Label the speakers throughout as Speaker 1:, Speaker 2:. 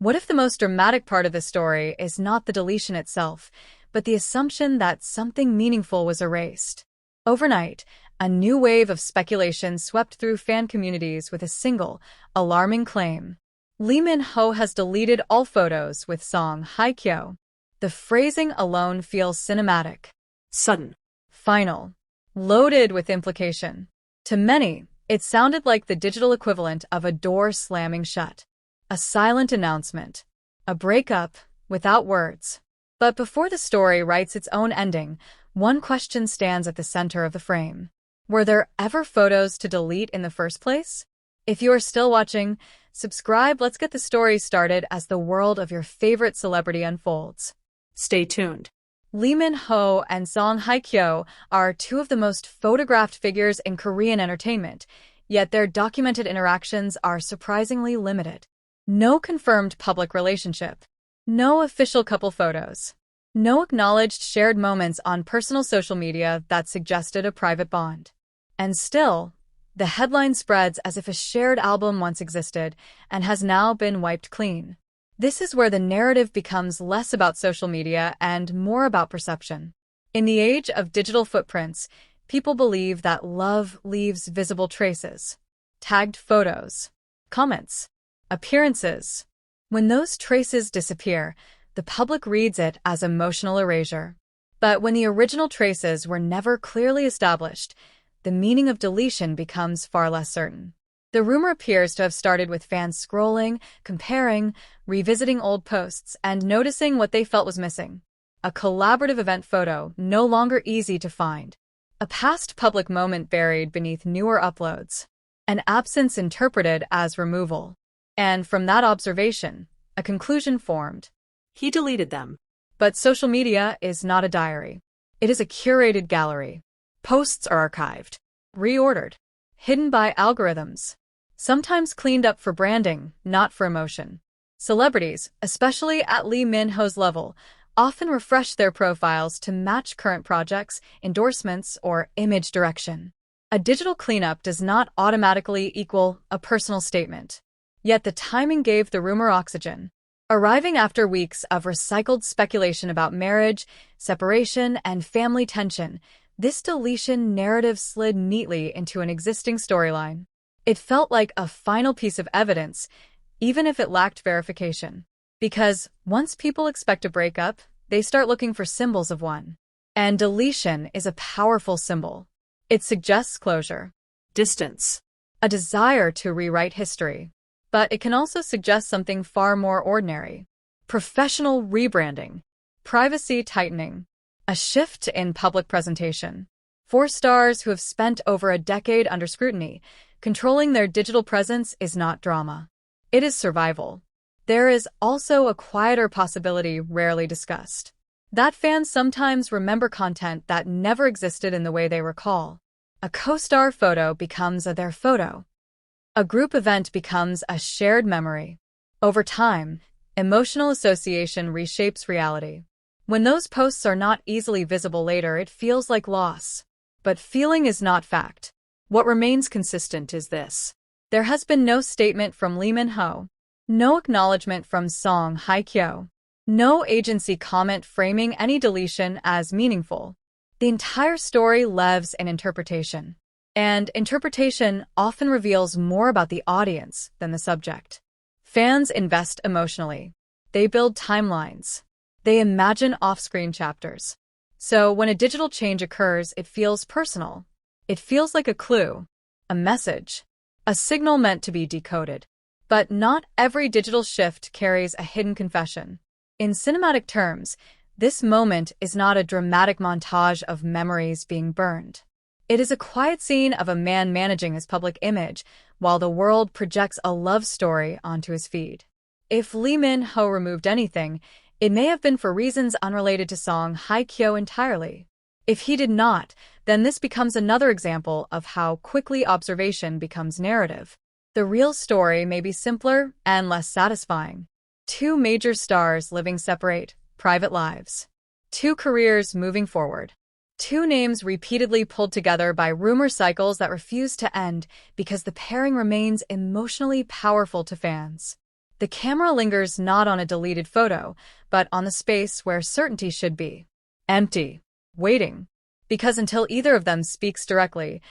Speaker 1: What if the most dramatic part of the story is not the deletion itself, but the assumption that something meaningful was erased? Overnight, a new wave of speculation swept through fan communities with a single, alarming claim. Lee Min-ho has deleted all photos with Song Hye Kyo. The phrasing alone feels cinematic.
Speaker 2: Sudden.
Speaker 1: Final. Loaded with implication. To many, it sounded like the digital equivalent of a door slamming shut. A silent announcement. A breakup, without words. But before the story writes its own ending, one question stands at the center of the frame. Were there ever photos to delete in the first place? If you are still watching, subscribe. Let's get the story started as the world of your favorite celebrity unfolds.
Speaker 2: Stay tuned.
Speaker 1: Lee Min-ho and Song Hye Kyo are two of the most photographed figures in Korean entertainment, yet their documented interactions are surprisingly limited. No confirmed public relationship. No official couple photos. No acknowledged shared moments on personal social media that suggested a private bond. And still, the headline spreads as if a shared album once existed and has now been wiped clean. This is where the narrative becomes less about social media and more about perception. In the age of digital footprints, people believe that love leaves visible traces. Tagged photos, comments, appearances. When those traces disappear, the public reads it as emotional erasure. But when the original traces were never clearly established, the meaning of deletion becomes far less certain. The rumor appears to have started with fans scrolling, comparing, revisiting old posts, and noticing what they felt was missing. A collaborative event photo, no longer easy to find. A past public moment buried beneath newer uploads. An absence interpreted as removal. And from that observation, a conclusion formed.
Speaker 2: He deleted them.
Speaker 1: But social media is not a diary. It is a curated gallery. Posts are archived, reordered, hidden by algorithms. Sometimes cleaned up for branding, not for emotion. Celebrities, especially at Lee Min-ho's level, often refresh their profiles to match current projects, endorsements, or image direction. A digital cleanup does not automatically equal a personal statement. Yet the timing gave the rumor oxygen. Arriving after weeks of recycled speculation about marriage, separation, and family tension, this deletion narrative slid neatly into an existing storyline. It felt like a final piece of evidence, even if it lacked verification. Because once people expect a breakup, they start looking for symbols of one. And deletion is a powerful symbol. It suggests closure,
Speaker 2: Distance.
Speaker 1: a desire to rewrite history. But it can also suggest something far more ordinary. Professional rebranding, privacy tightening, a shift in public presentation. For stars who have spent over a decade under scrutiny, controlling their digital presence is not drama. It is survival. There is also a quieter possibility rarely discussed. That fans sometimes remember content that never existed in the way they recall. A co-star photo becomes their photo. A group event becomes a shared memory. Over time, emotional association reshapes reality. When those posts are not easily visible later, it feels like loss. But feeling is not fact. What remains consistent is this. There has been no statement from Lee Min-ho, no acknowledgement from Song Hye Kyo, no agency comment framing any deletion as meaningful. The entire story lives in interpretation. And interpretation often reveals more about the audience than the subject. Fans invest emotionally. They build timelines. They imagine off-screen chapters. So when a digital change occurs, it feels personal. It feels like a clue, a message, a signal meant to be decoded. But not every digital shift carries a hidden confession. In cinematic terms, this moment is not a dramatic montage of memories being burned. It is a quiet scene of a man managing his public image while the world projects a love story onto his feed. If Lee Min-ho removed anything, it may have been for reasons unrelated to Song Hye Kyo entirely. If he did not, then this becomes another example of how quickly observation becomes narrative. The real story may be simpler and less satisfying. Two major stars living separate, private lives. Two careers moving forward. Two names repeatedly pulled together by rumor cycles that refuse to end because the pairing remains emotionally powerful to fans. The camera lingers not on a deleted photo, but on the space where certainty should be. Empty. Waiting. Because until either of them speaks directly,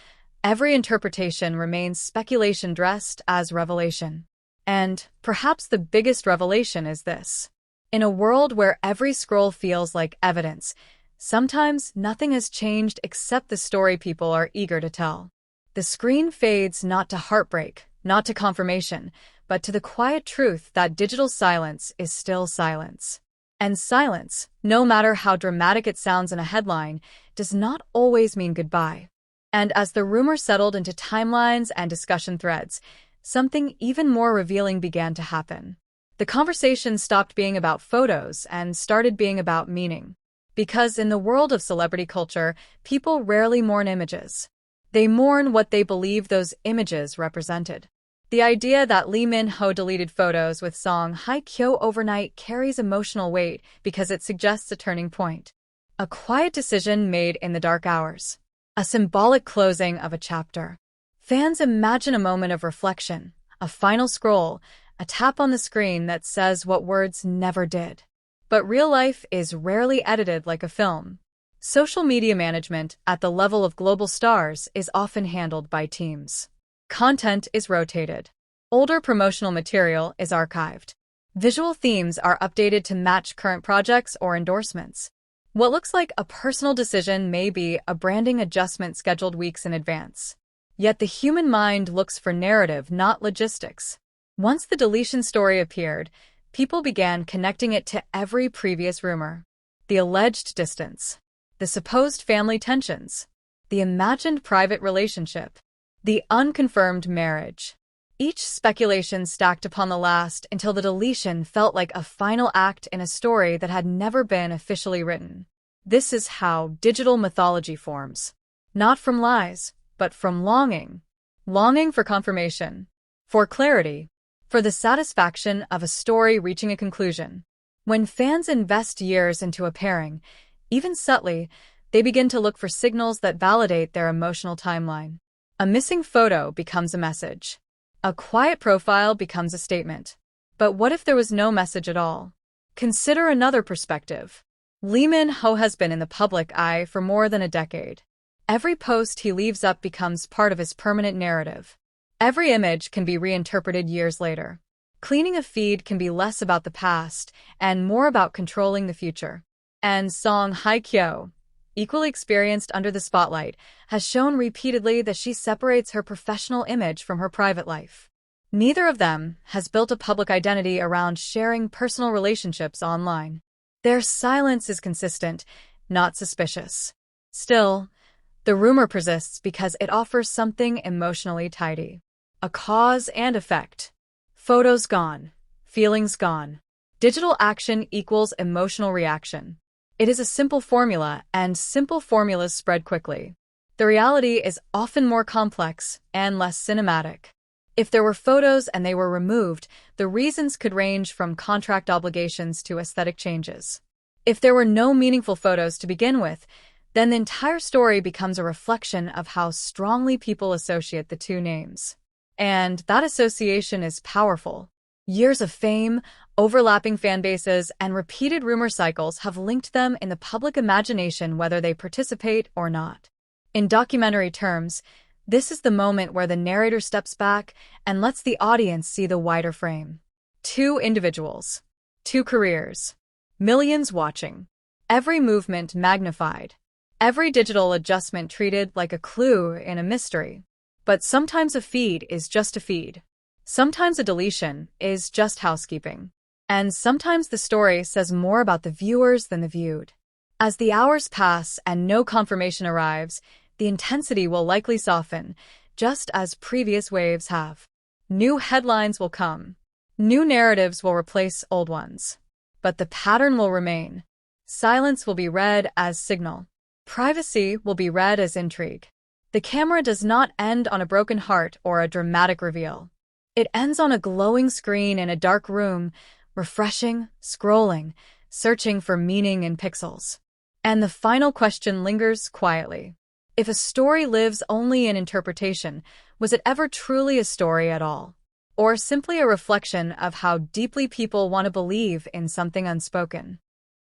Speaker 1: every interpretation remains speculation dressed as revelation. And perhaps the biggest revelation is this. In a world where every scroll feels like evidence, sometimes nothing has changed except the story people are eager to tell. The screen fades not to heartbreak, not to confirmation, but to the quiet truth that digital silence is still silence. And silence, no matter how dramatic it sounds in a headline, does not always mean goodbye. And as the rumor settled into timelines and discussion threads, something even more revealing began to happen. The conversation stopped being about photos and started being about meaning. Because in the world of celebrity culture, people rarely mourn images. They mourn what they believe those images represented. The idea that Lee Min-ho deleted photos with Song Hye Kyo overnight carries emotional weight because it suggests a turning point. A quiet decision made in the dark hours. A symbolic closing of a chapter. Fans imagine a moment of reflection, a final scroll, a tap on the screen that says what words never did. But real life is rarely edited like a film. Social media management at the level of global stars is often handled by teams. Content is rotated. Older promotional material is archived. Visual themes are updated to match current projects or endorsements. What looks like a personal decision may be a branding adjustment scheduled weeks in advance. Yet the human mind looks for narrative, not logistics. Once the deletion story appeared, people began connecting it to every previous rumor. The alleged distance. The supposed family tensions. The imagined private relationship. The unconfirmed marriage. Each speculation stacked upon the last until the deletion felt like a final act in a story that had never been officially written. This is how digital mythology forms. Not from lies, but from longing. Longing for confirmation. For clarity. For the satisfaction of a story reaching a conclusion. When fans invest years into a pairing, even subtly, they begin to look for signals that validate their emotional timeline. A missing photo becomes a message. A quiet profile becomes a statement. But what if there was no message at all? Consider another perspective. Lee Min-ho has been in the public eye for more than a decade. Every post he leaves up becomes part of his permanent narrative. Every image can be reinterpreted years later. Cleaning a feed can be less about the past and more about controlling the future. And Song Hye Kyo, equally experienced under the spotlight, has shown repeatedly that she separates her professional image from her private life. Neither of them has built a public identity around sharing personal relationships online. Their silence is consistent, not suspicious. Still, the rumor persists because it offers something emotionally tidy. A cause and effect. Photos gone. Feelings gone. Digital action equals emotional reaction. It is a simple formula, and simple formulas spread quickly. The reality is often more complex and less cinematic. If there were photos and they were removed, the reasons could range from contract obligations to aesthetic changes. If there were no meaningful photos to begin with, then the entire story becomes a reflection of how strongly people associate the two names. And that association is powerful. Years of fame, overlapping fan bases, and repeated rumor cycles have linked them in the public imagination whether they participate or not. In documentary terms, this is the moment where the narrator steps back and lets the audience see the wider frame. Two individuals. Two careers. Millions watching. Every movement magnified. Every digital adjustment treated like a clue in a mystery. But sometimes a feed is just a feed. Sometimes a deletion is just housekeeping. And sometimes the story says more about the viewers than the viewed. As the hours pass and no confirmation arrives, the intensity will likely soften, just as previous waves have. New headlines will come. New narratives will replace old ones. But the pattern will remain. Silence will be read as signal. Privacy will be read as intrigue. The camera does not end on a broken heart or a dramatic reveal. It ends on a glowing screen in a dark room, refreshing, scrolling, searching for meaning in pixels. And the final question lingers quietly. If a story lives only in interpretation, was it ever truly a story at all? or simply a reflection of how deeply people want to believe in something unspoken.